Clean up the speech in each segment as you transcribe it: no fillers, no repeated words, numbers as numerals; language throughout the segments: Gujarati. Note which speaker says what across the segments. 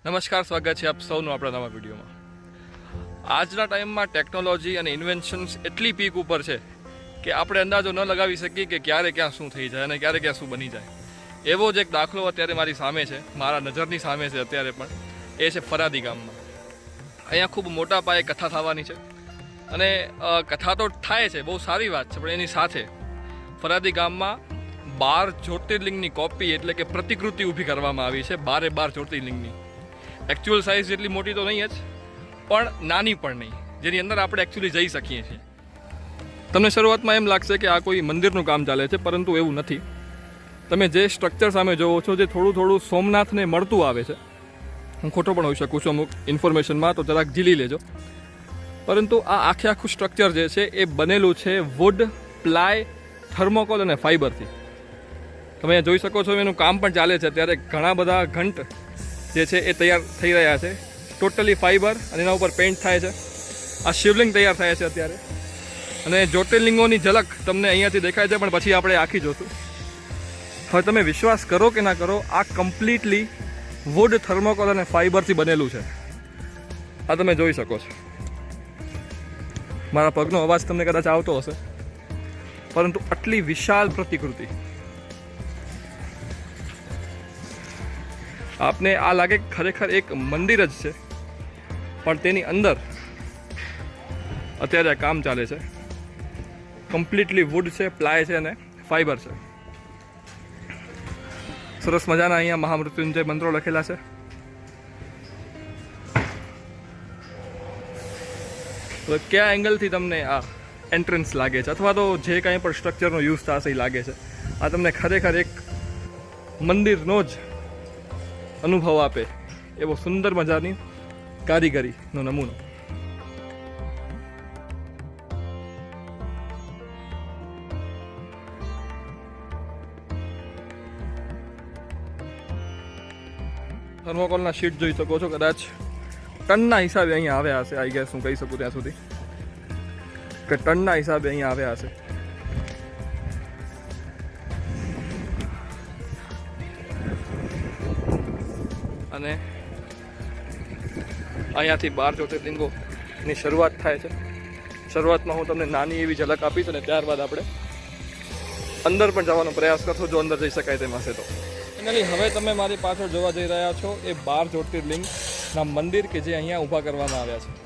Speaker 1: નમસ્કાર, સ્વાગત છે આપ સૌનું આપણા નવા વિડીયોમાં. આજના ટાઈમમાં ટેકનોલોજી અને ઇન્વેન્શન્સ એટલી પીક ઉપર છે કે આપણે અંદાજો ન લગાવી શકીએ કે ક્યારે ક્યાં શું થઈ જાય અને ક્યારે ક્યાં શું બની જાય. એવો જ એક દાખલો અત્યારે મારી સામે છે, મારા નજરની સામે છે અત્યારે પણ. એ છે ફરાદી ગામમાં. અહીંયા ખૂબ મોટા પાયે કથા થવાની છે અને કથા તો થાય છે, બહુ સારી વાત છે, પણ એની સાથે ફરાદી ગામમાં 12 જ્યોતિર્લિંગની કોપી એટલે કે પ્રતિકૃતિ ઊભી કરવામાં આવી છે. 12 જ્યોતિર્લિંગની. એકચ્યુઅલ સાઇઝ જેટલી મોટી તો નહીં જ, પણ નાની પણ નહીં, જેની અંદર આપણે એકચ્યુઅલી જઈ શકીએ છીએ. તમને શરૂઆતમાં એમ લાગશે કે આ કોઈ મંદિરનું કામ ચાલે છે, પરંતુ એવું નથી. તમે જે સ્ટ્રક્ચર સામે જોવો છો, જે થોડું થોડું સોમનાથને મળતું આવે છે, હું ખોટો પણ હોઈ શકું છું અમુક ઇન્ફોર્મેશનમાં, તો જરાક ઝીલી લેજો. પરંતુ આ આખું સ્ટ્રક્ચર જે છે એ બનેલું છે વુડ, પ્લાય, થર્મોકોલ અને ફાઇબરથી. તમે જોઈ શકો છો એનું કામ પણ ચાલે છે અત્યારે. ઘણા બધા ઘંટ જે છે એ તૈયાર થઈ રહ્યા છે, ટોટલી ફાઇબર, અને એના ઉપર પેઇન્ટ થાય છે. આ શિવલિંગ તૈયાર થાય છે અત્યારે, અને જ્યોતિર્લિંગોની ઝલક તમને અહીંયાથી દેખાય છે, પણ પછી આપણે આખી જોશું. હવે તમે વિશ્વાસ કરો કે ના કરો, આ કમ્પ્લીટલી વુડ, થર્મોકોલ અને ફાઇબરથી બનેલું છે. આ તમે જોઈ શકો છો. મારા પગનો અવાજ તમને કદાચ આવતો હશે, પરંતુ આટલી વિશાળ પ્રતિકૃતિ આપને આ લાગે ખરેખર એક મંદિર જ છે, પણ તેની અંદર અત્યારે કામ ચાલે છે. કમ્પ્લીટલી વુડ છે, પ્લાય છે અને ફાઇબર છે. સરસ મજાના અહીંયા મહામૃત્યુંજય મંત્રો લખેલા છે. તો કયા એંગલથી તમને આ એન્ટ્રન્સ લાગે છે, અથવા તો જે કાંઈ પણ સ્ટ્રક્ચરનો યુઝ થશે એ લાગે છે, આ તમને ખરેખર એક મંદિરનો જ અનુભવ આપે એવો સુંદર મજાની કારીગરીનો નમૂનો. થર્મોકોલના શીટ જોઈ શકો છો, કદાચ ટનના હિસાબે અહીંયા આવ્યા હશે. આઈ ગેસ હું કહી શકું ત્યાં સુધી કે ટનના હિસાબે અહીંયા આવ્યા હશે. અને અહીંયાથી 12 જ્યોતિર્લિંગોની શરૂઆત થાય છે. શરૂઆતમાં હું તમને નાની એવી ઝલક આપીશ, અને ત્યારબાદ આપણે અંદર પણ જવાનો પ્રયાસ કરશો, જો અંદર જઈ શકાય તેમ હશે તો. ફાઇનલી હવે તમે મારી પાછળ જોવા જઈ રહ્યા છો એ 12 જ્યોતિર્લિંગના મંદિર કે જે અહીંયા ઊભા કરવામાં આવ્યા છે.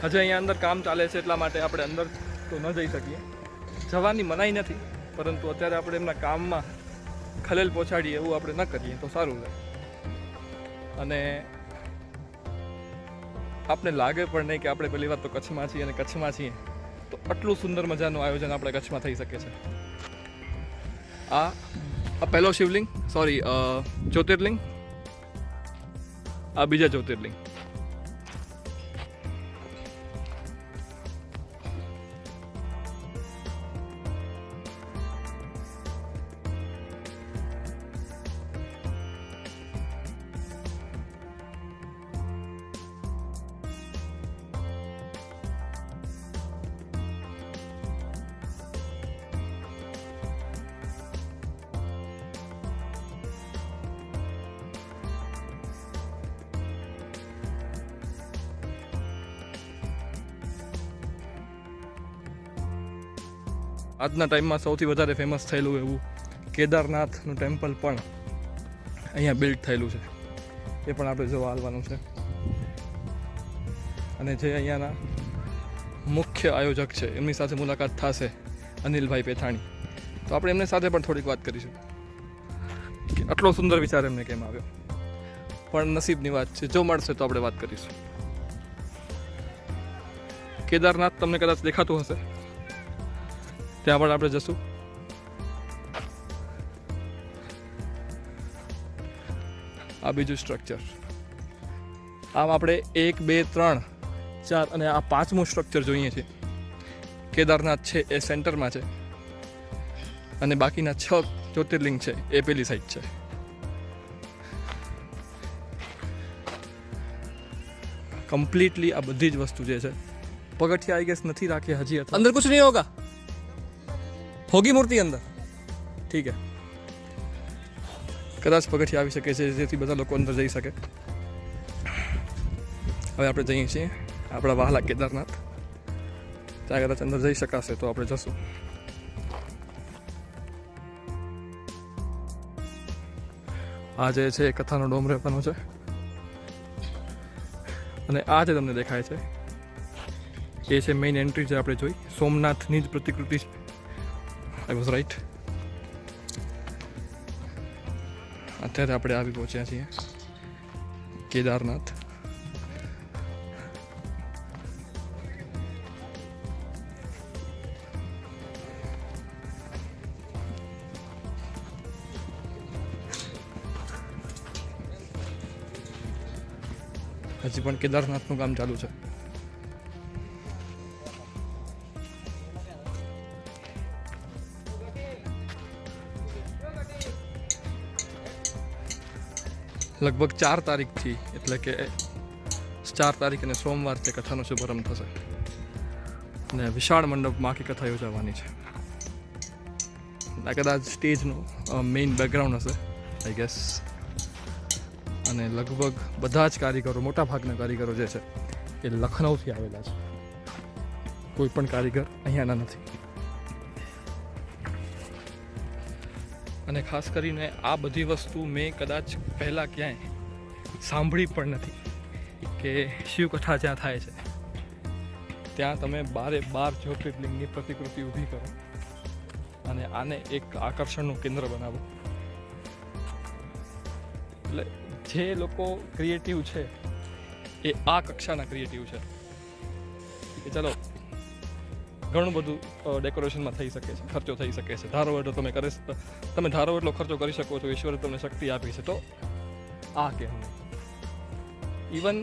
Speaker 1: હજુ અહીંયા અંદર કામ ચાલે છે, એટલા માટે આપણે અંદર તો ન જઈ શકીએ. જવાની મનાઈ નથી, પરંતુ અત્યારે આપણે એમના કામમાં ખલેલ પહોંચાડીએ એવું આપણે ન કરીએ તો સારું રહે. અને આપણે લાગે પણ નહીં કે આપણે પહેલી વાત તો કચ્છમાં છીએ, અને કચ્છમાં છીએ તો આટલું સુંદર મજાનું આયોજન આપણે કચ્છમાં થઈ શકે છે. આ પહેલો શિવલિંગ, સોરી જ્યોતિર્લિંગ, આ બીજા જ્યોતિર્લિંગ. આજના ટાઈમમાં સૌથી વધારે ફેમસ થયેલું એવું કેદારનાથનું ટેમ્પલ પણ અહીંયા બિલ્ડ થયેલું છે. એ પણ આપણે જોવા આવવાનું છે. અને જે અહીંયાના મુખ્ય આયોજક છે એમની સાથે મુલાકાત થશે, અનિલભાઈ પેથાણી. તો આપણે એમની સાથે પણ થોડીક વાત કરીશું કે આટલો સુંદર વિચાર એમને કેમ આવ્યો. પણ નસીબની વાત છે, જો મળશે તો આપણે વાત કરીશું. કેદારનાથ તમને કદાચ દેખાતું હશે, ત્યાં પણ આપણે જશું. આ બીજું સ્ટ્રક્ચર, આમ આપણે 1, 2, 3, 4 અને આ 5મું સ્ટ્રક્ચર જોઈએ છીએ. કેદારનાથ છે એ સેન્ટરમાં છે, અને બાકીના 6 જ્યોતિર્લિંગ છે એ પેલી સાઈડ છે. કમ્પ્લીટલી આ બધી જ વસ્તુ જે છે પગથિયા આઈ ગેસ નથી રાખ્યા હજી. અંદર કુછ નહીં હોગા, હોગી મૂર્તિ અંદર, ઠીક હે. કદાચ પગથિયા આવી શકે છે જેથી બધા લોકો અંદર જઈ શકે. હવે આપણે જઈએ છીએ આપણા વહાલા કેદારનાથ. ત્યાં કદાચ અંદર જઈ શકાશે તો આપણે જશું. આ જે છે એ કથાનો ડોમ રહેવાનો છે અને આ જે તમને દેખાય છે એ છે મેઇન એન્ટ્રી જે આપણે જોઈ. સોમનાથની જ પ્રતિકૃતિ. I was right. અત્યારે આપણે આવી પહોંચ્યા છીએ કેદારનાથ. હજી પણ કેદારનાથનું કામ ચાલુ છે. લગભગ 4 તારીખથી, એટલે કે 4 તારીખ અને સોમવાર તે કથાનો શુભારંભ થશે અને વિશાળ મંડપમાં આખી કથા યોજાવાની છે. આ કદાચ સ્ટેજનો મેઇન બેકગ્રાઉન્ડ હશે આઈ ગેસ. અને લગભગ બધા જ કારીગરો, મોટા ભાગના કારીગરો જે છે એ લખનૌથી આવેલા છે. કોઈ પણ કારીગર અહીંયાના નથી. અને ખાસ કરીને આ બધી વસ્તુ મેં કદાચ પહેલાં ક્યાંય સાંભળી પણ નથી કે શિવકથા જ્યાં થાય છે ત્યાં તમે 12 જ્યોતિર્લિંગની પ્રતિકૃતિ ઊભી કરો અને આને એક આકર્ષણનું કેન્દ્ર બનાવો. એટલે જે લોકો ક્રિએટિવ છે એ આ કક્ષાના ક્રિએટિવ છે કે ચલો ઘણું બધું ડેકોરેશનમાં થઈ શકે છે, ખર્ચો થઈ શકે છે. ધારો એટલો તમે ધારો એટલો ખર્ચો કરી શકો છો. ઈશ્વરે તમને શક્તિ આપી છે તો આ કે ઇવન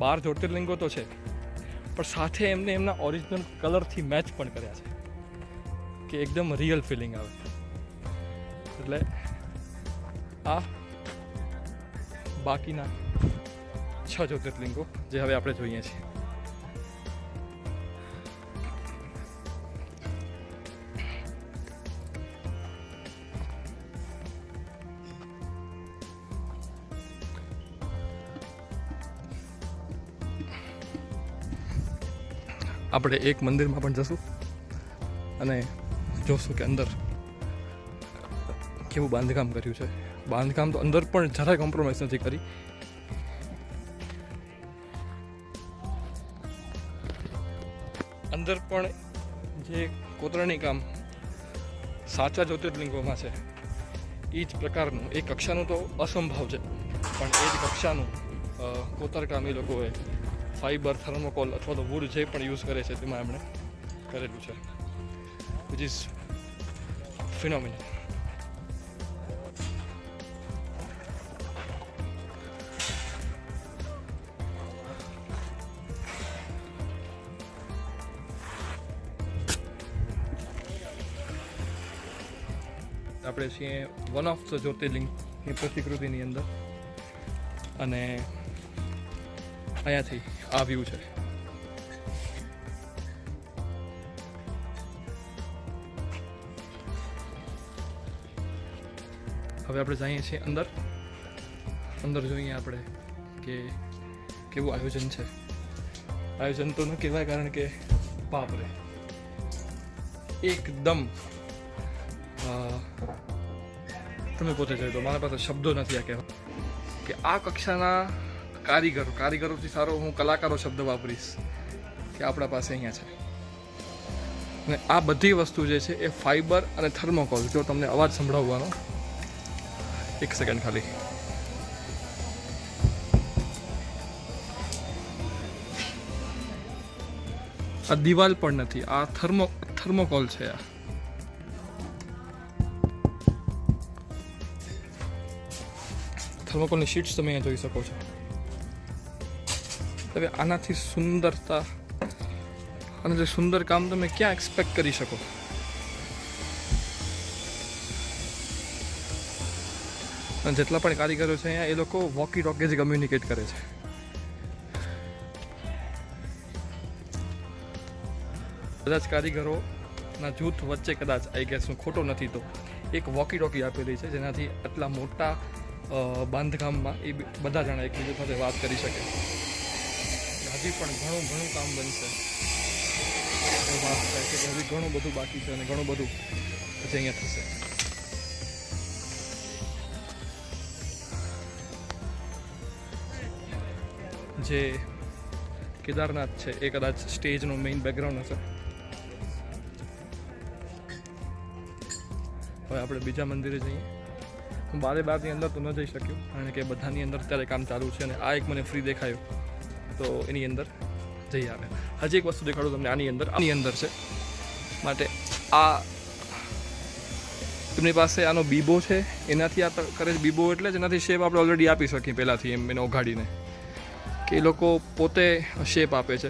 Speaker 1: 12 જ્યોતિર્લિંગો તો છે પણ સાથે એમને એમના ઓરિજિનલ કલરથી મેચ પણ કર્યા છે કે એકદમ રિયલ ફિલિંગ આવે. એટલે આ બાકીના 6 જ્યોતિર્લિંગો જે હવે આપણે જોઈએ છીએ. આપણે એક મંદિરમાં પણ જશું અને જોશું કે અંદર કેવું બાંધકામ કર્યું છે. બાંધકામ તો અંદર પણ જરાય કોમ્પ્રોમાઇઝ નથી કરી. અંદર પણ જે કોતરણી કામ સાચા જ્યોતિર્લિંગોમાં છે એ જ પ્રકારનું, એ કક્ષાનું તો અસંભવ છે પણ એ જ કક્ષાનું કોતરકામ એ લોકોએ ફાઈબર, થર્મોકોલ અથવા તો વુડ જે પણ યુઝ કરે છે તેમાં એમણે કરેલું છે, વિચ ઇઝ ફિનોમિનલ. આપણે છીએ વન ઓફ ધ જ્યોતિર્લિંગની પ્રતિકૃતિની અંદર અને અહીંયાથી આ વ્યૂ છે. હવે આપણે જઈએ છીએ અંદર. અંદર જોઈએ આપણે કે કેવું આયોજન છે. આયોજન તો ન કહેવાય કારણ કે બાપરે એકદમ તમે પોતે જોઈ તો મારા પાસે શબ્દો નથી આ કહેવા કે આ કક્ષાના કારીગરોથી સારો હું કલાકારો શબ્દ વાપરીશ કે આપણા પાસે અહીંયા છે. અને આ બધી વસ્તુ જે છે એ ફાઈબર અને થર્મોકોલ. જો તમને અવાજ સંભળાવવાનો, એક સેકન્ડ ખાલી. આ દિવાલ પણ નથી, આ થર્મોકોલ છે. આ થર્મોકોલની શીટ્સ તમે અહીંયા જોઈ શકો છો. હવે આનાથી સુંદરતા અને જે સુંદર કામ તમે ક્યાં એક્સપેક્ટ કરી શકો. અને જેટલા પણ કારીગરો છે અહીંયા એ લોકો વોકી ટોકીથી કમ્યુનિકેટ કરે છે. કદાચ કારીગરોના જૂથ વચ્ચે કદાચ આઈ ગેસ હું ખોટો નથી તો એક વોકી ટોકી આપેલી છે જેનાથી આટલા મોટા બાંધકામમાં એ બધા જણા એકબીજા સાથે વાત કરી શકે. હજી પણ ઘણું કામ બનશે. વાત થાય છે કે હજી ઘણું બધું બાકી છે અને ઘણું બધું પછી અહીંયા થશે. જે કેદારનાથ છે એ કદાચ સ્ટેજનો મેઇન બેકગ્રાઉન્ડ હશે. હવે આપણે બીજા મંદિરે જઈએ. હું બારની અંદર તો ન જઈ શક્યો કારણ કે બધાની અંદર અત્યારે કામ ચાલુ છે અને આ એક મને ફ્રી દેખાયું તો એની અંદર જઈ આવે. હજી એક વસ્તુ દેખાડું તમને આની અંદર છે માટે આ એમની પાસે આનો બીબો છે એનાથી આ કરે છે. બીબો એટલે જ એનાથી શેપ આપણે ઓલરેડી આપી શકીએ પહેલાંથી એમ એને ઓગાડીને કે એ લોકો પોતે શેપ આપે છે.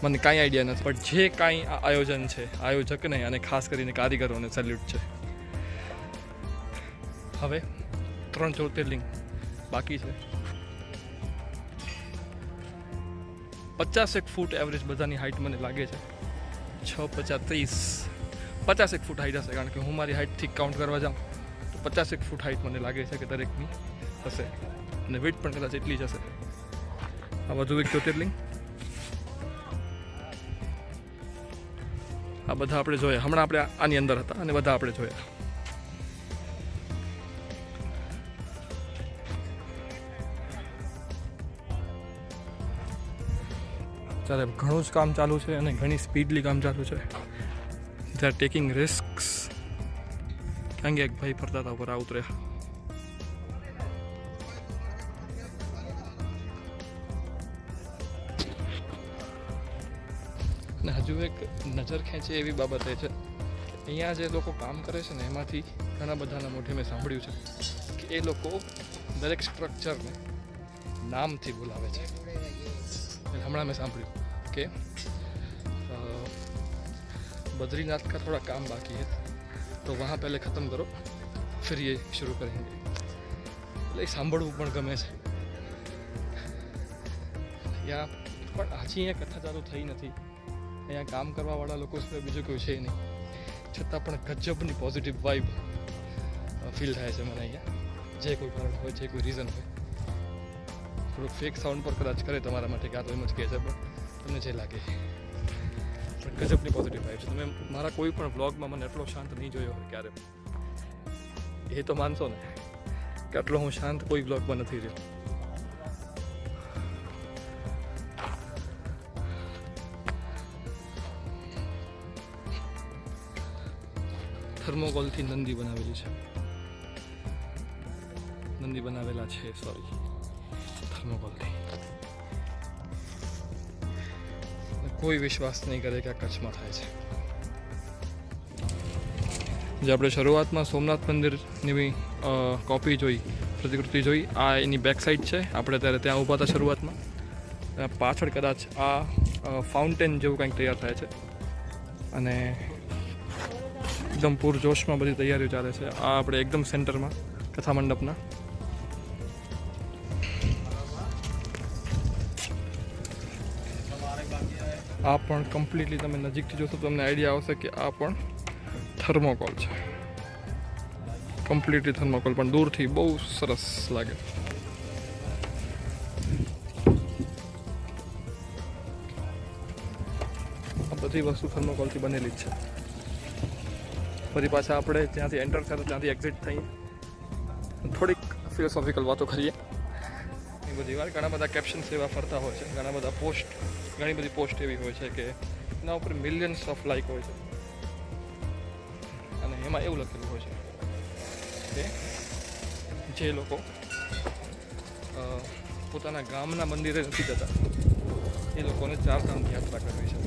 Speaker 1: મને કાંઈ આઈડિયા નથી પણ જે કાંઈ આ આયોજન છે આયોજકને અને ખાસ કરીને કારીગરોને સેલ્યુટ છે. હવે 3 જ્યોતિર્લિંગ બાકી છે. 50 ફૂટ એવરેજ બધાની હાઇટ મને લાગે છે. 50 ફૂટ હાઇટ હશે કારણ કે હું મારી હાઇટથી કાઉન્ટ કરવા જાઉં તો 50 ફૂટ હાઇટ મને લાગે છે કે દરેકની હશે અને વેટ પણ કદાચ એટલી જ હશે. આ વધુ એક જ્યોતિર્લિંગ. આ બધા આપણે જોયા. હમણાં આપણે આની અંદર હતા અને બધા આપણે જોયા. ત્યારે ઘણું જ કામ ચાલુ છે અને ઘણી સ્પીડલી કામ ચાલુ છે. They are taking risks. કારણ કે એક ભાઈ ફરતા હતા ઉપર ઉતર્યા. અને હજુ એક નજર ખેંચે એવી બાબત એ છે અહીંયા જે લોકો કામ કરે છે ને એમાંથી ઘણા બધાના મોઢે મેં સાંભળ્યું છે કે એ લોકો દરેક સ્ટ્રક્ચરને નામથી બોલાવે છે. હમણાં મેં સાંભળ્યું કે बद्रीनाथ का थोड़ा काम बाकी है तो वहाँ पहले ख़त्म करो फिर ये शुरू करेंगे. એટલે સાંભળવું પણ ગમે છે. યા પણ હજી અહીંયા કથા ચાલુ થઈ નથી. અહીંયા કામ કરવાવાળા લોકો સિવાય બીજું કોઈ છે નહીં. છતાં પણ ગજબની પોઝિટિવ વાઇબ ફીલ થાય છે મને અહીંયા. જે કોઈ કારણ હોય જે કોઈ રીઝન હોય. થોડુંક ફેક સાઉન્ડ પર કદાચ કરે તમારા માટે કાં તો એમ જ કહે છે પણ તમને જે લાગે પણ ગજબની પોઝિટિવ વાઇબ છે. તમે મારા કોઈ પણ વ્લોગમાં મને એટલો શાંત નહીં જોયો હોય ક્યારે. એ તો માનશો ને કે આટલો હું શાંત કોઈ વ્લોગમાં નથી રહ્યો. થર્મોકોલથી નંદી બનાવેલી છે. નંદી બનાવેલા છે સોરી થર્મોકોલથી. કોઈ વિશ્વાસ નહીં કરે કે આ કચ્છમાં થાય છે. જે આપણે શરૂઆતમાં સોમનાથ મંદિરની કોપી જોઈ પ્રતિકૃતિ જોઈ આ એની બેક સાઈડ છે. આપણે ત્યારે ત્યાં ઊભા હતા શરૂઆતમાં. પાછળ કદાચ આ ફાઉન્ટેન જેવું કંઈક તૈયાર થાય છે અને એકદમ પૂરજોશમાં બધી તૈયારીઓ ચાલે છે. આ આપણે એકદમ સેન્ટરમાં કથા મંડપના આ પણ કમ્પ્લીટલી તમે નજીકથી જોશો તો તમને આઈડિયા આવશે કે આ પણ થર્મોકોલ છે. કમ્પ્લીટલી થર્મોકોલ પણ દૂરથી બહુ સરસ લાગે. આ બધી વસ્તુ થર્મોકોલથી બનેલી જ છે. ફરી પાછા આપણે જ્યાંથી એન્ટર થયા ત્યાંથી એક્ઝિટ થઈએ થોડીક ફિલોસોફિકલ વાતો કરીએ. એ બધી વાર ઘણા બધા કેપ્શન્સ એવા ફરતા હોય છે. ઘણી બધી પોસ્ટ એવી હોય છે કે એના ઉપર મિલિયન્સ ઓફ લાઇક હોય છે અને એમાં એવું લખેલું હોય છે કે જે લોકો પોતાના ગામના મંદિરે નથી જતા એ લોકોને 4 ધામની યાત્રા કરવી છે.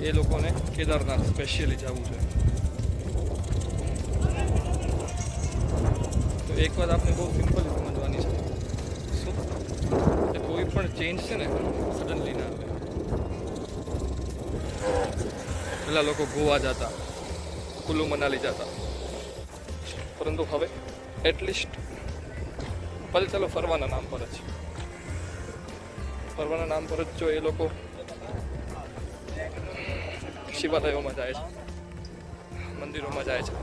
Speaker 1: એ લોકોને કેદારનાથ સ્પેશિયલી જવું છે. તો એક વાત આપણે બહુ સિમ્પલી સમજવાની છે શું કે કોઈ પણ ચેન્જ છે ને સડનલી ના આવે. પહેલાં લોકો ગોવા જતા, કુલ્લુ મનાલી જતા, પરંતુ હવે એટલીસ્ટ ભલે ચાલો ફરવાના નામ પર જ, ફરવાના નામ પર જ જો એ લોકો શિવાલયોમાં જાય છે, મંદિરોમાં જાય છે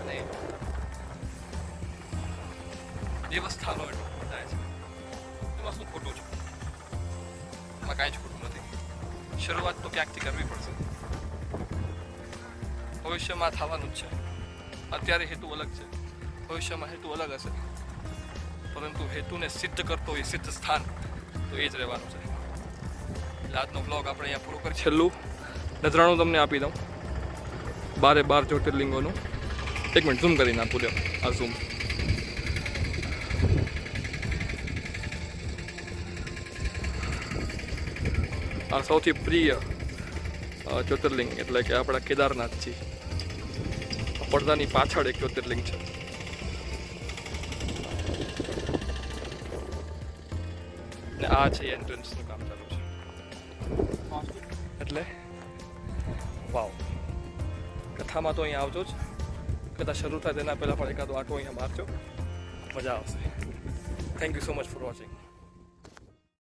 Speaker 1: અને દેવસ્થાનો જાય છે, એમાં શું ખોટું છે? એમાં કાંઈ જ ખોટું નથી. શરૂઆત તો ક્યાંકથી કરવી પડશે. ભવિષ્યમાં થવાનું જ છે. અત્યારે હેતુ અલગ છે, ભવિષ્યમાં હેતુ અલગ હશે, પરંતુ હેતુને સિદ્ધ કરતો એ સિદ્ધ સ્થાન તો એ જ રહેવાનું છે. એટલે આજનો બ્લોગ આપણે અહીંયા પૂરો કરી. છેલ્લું નજરાણું તમને આપી દઉં 12 જ્યોતિર્લિંગોનું. એક મિનિટ ઝૂમ કરીને આપું. લ્યો આ ઝૂમ. આ સૌથી પ્રિય જ્યોતિર્લિંગ એટલે કે આપણા કેદારનાથજી. પડદાની પાછળ એક જ્યોતિર્લિંગ છે. ને આ છે એન્ટ્રન્સનું કામ ચાલુ છે. એટલે વાવ, કથામાં તો અહીંયા આવજો જ. કદાચ શરૂ થાય તેના પહેલાં પણ એકાદો આટો અહીંયા મારજો, મજા આવશે. Thank you so much for watching.